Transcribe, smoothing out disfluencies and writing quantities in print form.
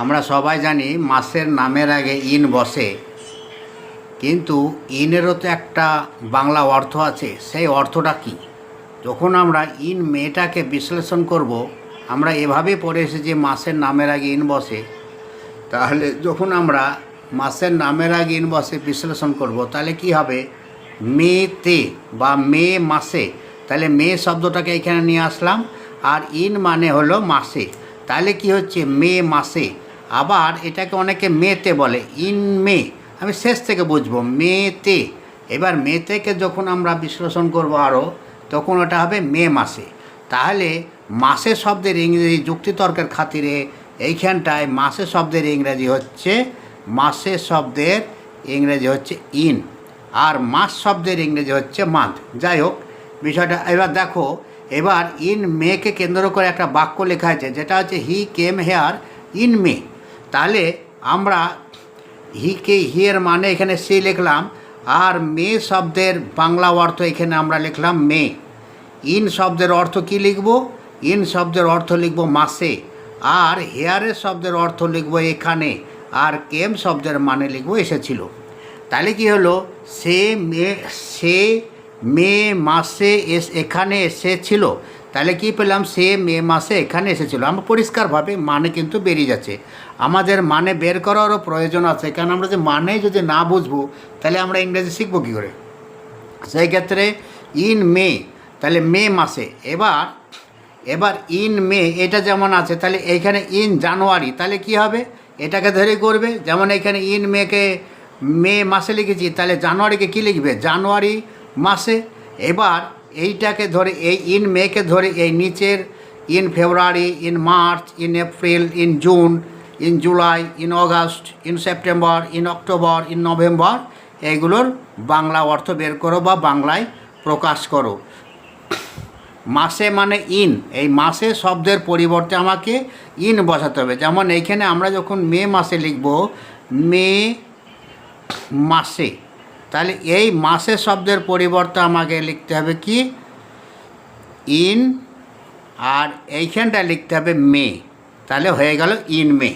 আমরা সবাই জানি মাসের নামের আগে ইন বসে, কিন্তু ইনেরও তো একটা বাংলা অর্থ আছে। সেই অর্থটা কি? যখন আমরা ইন মেটাকে বিশ্লেষণ করব, আমরা এভাবে পড়ে এসেছি মাসের নামের আগে ইন বসে। তাহলে যখন আমরা মাসের নামের আগে ইন বসে বিশ্লেষণ করব, তাহলে কি হবে? মেতে বা মে মাসে, তাহলে মে শব্দটাকে এখানে নিয়ে আসলাম, আর ইন মানে হলো মাসে। তাহলে কি হচ্ছে? মে মাসে। আবার এটাকে অনেকে মেতে বলে, ইন মে। আমি শেষ থেকে বুঝবো, মেতে। এবার মেতেকে যখন আমরা বিশ্লেষণ করব আরও, তখন ওটা হবে মে মাসে। তাহলে মাসে শব্দের ইংরেজি যুক্তিতর্কের খাতিরে এইখানটায় মাসে শব্দের ইংরেজি হচ্ছে ইন, আর মাস শব্দের ইংরেজি হচ্ছে মান্থ। যাই হোক, বিষয়টা এবার দেখো। এবার ইন মেকে কেন্দ্র করে একটা বাক্য লেখা আছে, যেটা হচ্ছে হি কেম হেয়ার ইন মে। তাহলে আমরা হিয়ের মানে এখানে সে লিখলাম, আর মে শব্দের বাংলা অর্থ এখানে আমরা লিখলাম মে। ইন শব্দের অর্থ কি লিখব? ইন শব্দের অর্থ লিখব মাসে, আর হেয়ারের শব্দের অর্থ লিখব এখানে, আর কেম শব্দের মানে লিখব এসেছিল। তাহলে কি হলো? সে মে মাসে এখানে এসেছিল। তাহলে কি পেলাম? সে মে মাসে এখানে এসেছিল। আমরা পরিষ্কারভাবে মানে কিন্তু বেরিয়ে যাচ্ছে। আমাদের মানে বের করারও প্রয়োজন আছে, কারণ আমরা যে মানে যদি না বুঝবো, তাহলে আমরা ইংরেজি শিখবো কী করে? সেই ক্ষেত্রে ইন মে, তাহলে মে মাসে। এবার ইন মে এটা যেমন আছে, তাহলে এইখানে ইন জানুয়ারি, তাহলে কি হবে? এটাকে ধরে করবে। যেমন এখানে ইন মেকে মে মাসে লিখেছি, তাহলে জানুয়ারিকে কী লিখবে? জানুয়ারি মাসে। এবার এইটাকে ধরে, এই ইন মেকে ধরে এই নিচের in February, in March, in April, in June, in July, in August, in September, in October, in November, এইগুলোর বাংলা অর্থ বের করো বা বাংলায় প্রকাশ করো। মাসে মানে ইন, এই মাসে শব্দের পরিবর্তে আমাকে ইন বসাতে হবে। যেমন এইখানে আমরা যখন মে মাসে লিখব মে মাসে, তাহলে এই মাসে শব্দের পরিবর্তে আমাকে লিখতে হবে কি? ইন, আর এইখানটা লিখতে হবে মে। তাহলে হয়ে গেল ইন মে।